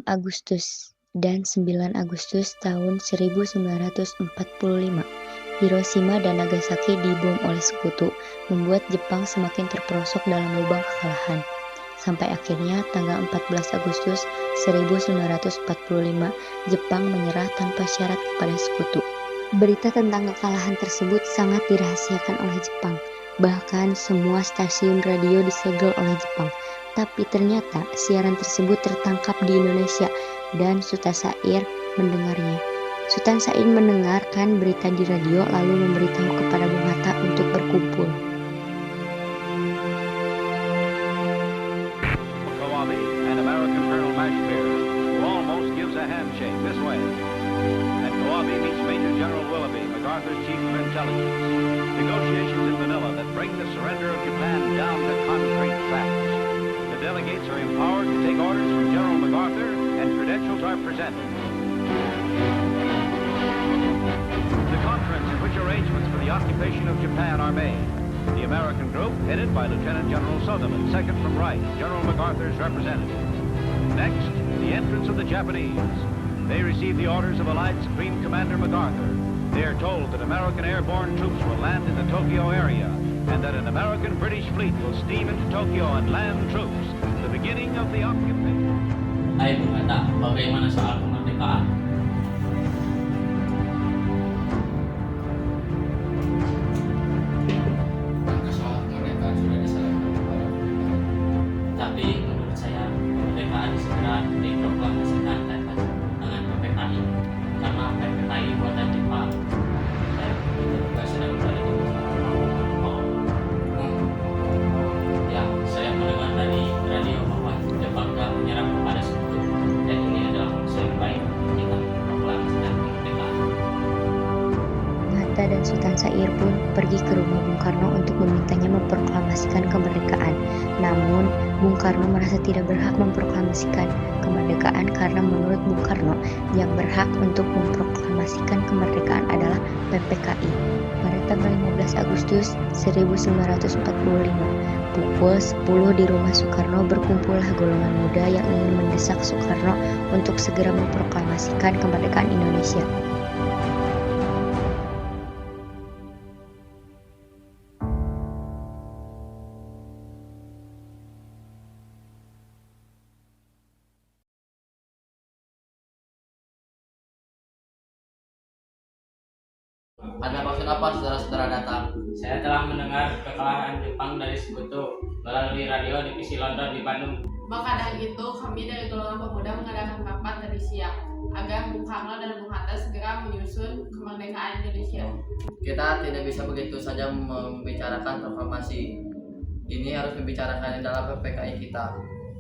Agustus dan 9 Agustus tahun 1945, Hiroshima dan Nagasaki dibom oleh sekutu, membuat Jepang semakin terperosok dalam lubang kekalahan. Sampai akhirnya tanggal 14 Agustus 1945, Jepang menyerah tanpa syarat kepada sekutu. Berita tentang kekalahan tersebut sangat dirahasiakan oleh Jepang. Bahkan semua stasiun radio disegel oleh Jepang. Tapi ternyata siaran tersebut tertangkap di Indonesia dan Sultan Syahrir mendengarnya. Sultan Syahrir mendengarkan berita di radio lalu memberitahu kepada Bung Hatta untuk berkumpul. And American Colonel Mashbeer, who almost gives a handshake this way. At Coabe meets Major General Willoughby, MacArthur's chief of intelligence. Negotiations in Manila that bring the surrender of Japan down to concrete facts. The delegates are empowered to take orders from General MacArthur, and credentials are presented. The conference in which arrangements for the occupation of Japan are made. The American group, headed by Lieutenant General Sutherland, second from right, General MacArthur's representative. Next, the entrance of the Japanese. They receive the orders of Allied Supreme Commander MacArthur. They are told that American airborne troops will land in the Tokyo area, and that an American-British fleet will steam into Tokyo and land troops. The beginning of the occupation. Hai Bung Hatta, bagaimana soal kemerdekaan? Soal kemerdekaan sudah diserahkan kepada pemerintah. Tapi menurut saya kemerdekaan segera diproklamasikan tanpa dengan PPKI, karena PPKI buatan Jepang. Saya juga sedang berada di saya mendengar dari radio bahwa Jepang telah menyerah kepada sekutu, dan ini adalah musuh yang baik kita proklamasikan kemerdekaan. Hatta dan Sultan Syahrir pun pergi ke rumah Bung Karno untuk memintanya memproklamasikan kemerdekaan. Namun, Bung Karno merasa tidak berhak memproklamasikan kemerdekaan karena menurut Bung Karno, yang berhak untuk memproklamasikan kemerdekaan adalah PPKI. Pada tanggal 15 Agustus 1945, pukul 10 di rumah Soekarno berkumpullah golongan muda yang ingin mendesak Soekarno untuk segera memproklamasikan kemerdekaan Indonesia. Ada maksud apa saudara-saudara datang? Saya telah mendengar kekalahan Jepang dari sekutu melalui radio divisi London di Bandung. Maka dari itu, kami dari golongan pemuda mengadakan rapat tadi siang agar Bung Karno dan Bung Hatta segera menyusun kemerdekaan Indonesia. Kita tidak bisa begitu saja membicarakan proklamasi. Ini harus membicarakan dalam PPKI kita.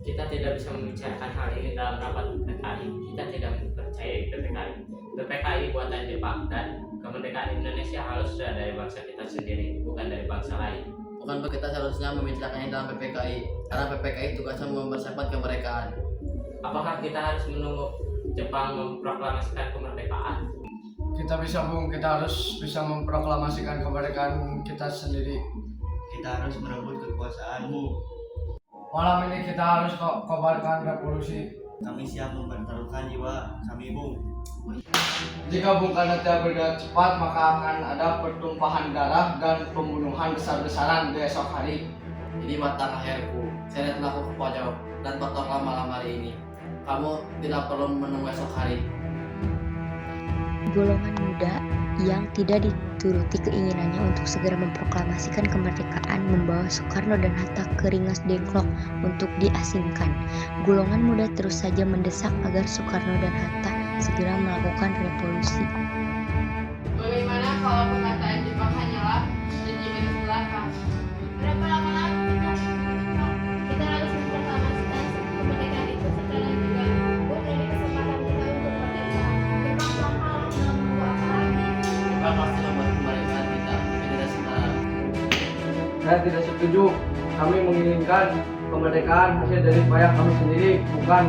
Kita tidak bisa membicarakan hal ini dalam rapat PPKI. Kita tidak percaya PPKI. PPKI buatan Jepang dan kemerdekaan Indonesia harus sudah dari bangsa kita sendiri, bukan dari bangsa lain. Bukan kita seharusnya membicarakannya dalam PPKI, karena PPKI tugasnya mempersiapkan kemerdekaan. Apakah kita harus menunggu Jepang memproklamasikan kemerdekaan? Kita harus bisa memproklamasikan kemerdekaan kita sendiri. Kita harus merebut kekuasaanmu. Malam ini kita harus kobarkan revolusi. Kami siap mempertaruhkan jiwa kami, Bung. Jika Bung Karno tidak bergerak cepat, maka akan ada pertumpahan darah dan pembunuhan besar-besaran di esok hari. Ini mata akhirku. Saya telah ke pojok dan potonglah malam hari ini. Kamu tidak perlu menunggu esok hari. Golongan muda yang tidak dituruti keinginannya untuk segera memproklamasikan kemerdekaan membawa Soekarno dan Hatta ke Ringas Dengklok untuk diasingkan. Golongan muda terus saja mendesak agar Soekarno dan Hatta segera melakukan revolusi. Bagaimana kalau perkataan Jepang hanyalah janji garis belakang? Berapa lama lagi kita harus memproklamasikan kemerdekaan itu sekarang juga. Beri kesempatan kita untuk merdeka. Jepang telah kalah dalam membawa apa lagi? Jepang pasti membuat kemerdekaan kita, tapi tidak sekarang. Saya tidak setuju. Kami menginginkan Kemerdekaan hasil dari payah kami sendiri, bukan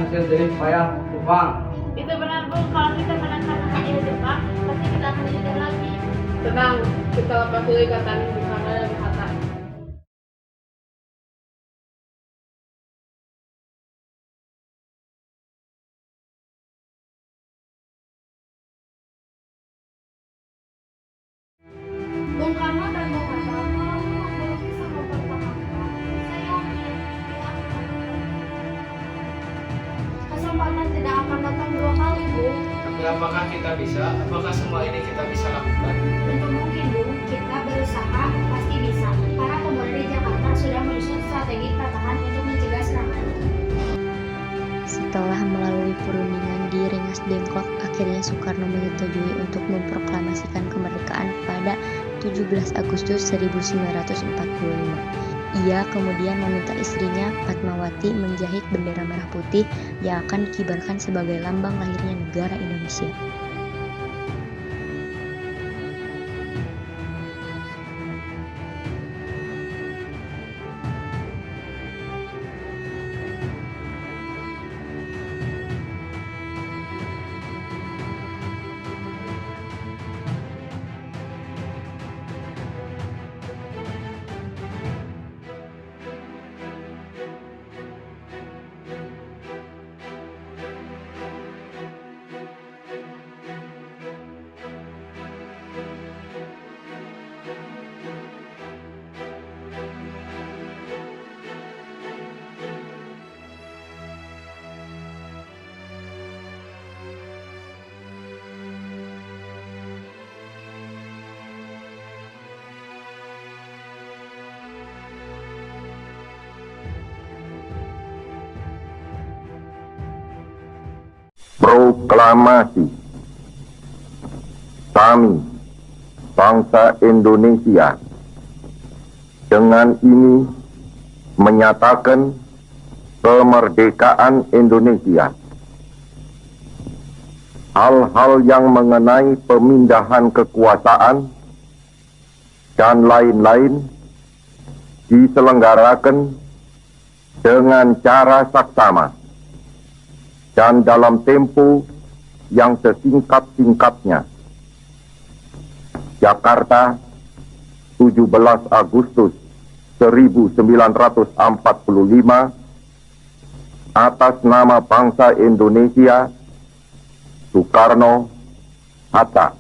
hasil dari payah Jepang. Itu benar Bung, kalau kita menangkan hati Jepang, pasti kita akan belajar lagi. Tenang, kita lepas dulu ikatan Bung Karno dan Bung Hatta. Bung Karno dan Bung Hatta mau bisa mempertahankan kesempatan tidak akan datang dua kali, Bung. Tapi apakah kita bisa? Apakah semua ini kita bisa lakukan? Tentu mungkin, Bung. Kita berusaha, pasti bisa. Para pemuda di Jakarta sudah menyusun strategi pertahanan untuk mencegah serangan. Setelah melalui perundingan di Rengas Dengklok, akhirnya Soekarno menyetujui untuk memproklamasikan kemerdekaan pada 17 Agustus 1945. Ia kemudian meminta istrinya Fatmawati menjahit bendera merah putih yang akan dikibarkan sebagai lambang lahirnya negara Indonesia. Proklamasi. Kami, bangsa Indonesia, dengan ini menyatakan kemerdekaan Indonesia. Hal-hal yang mengenai pemindahan kekuasaan dan lain-lain diselenggarakan dengan cara saksama dan dalam tempo yang sesingkat-singkatnya. Jakarta, 17 Agustus 1945, atas nama bangsa Indonesia, Soekarno, Hatta.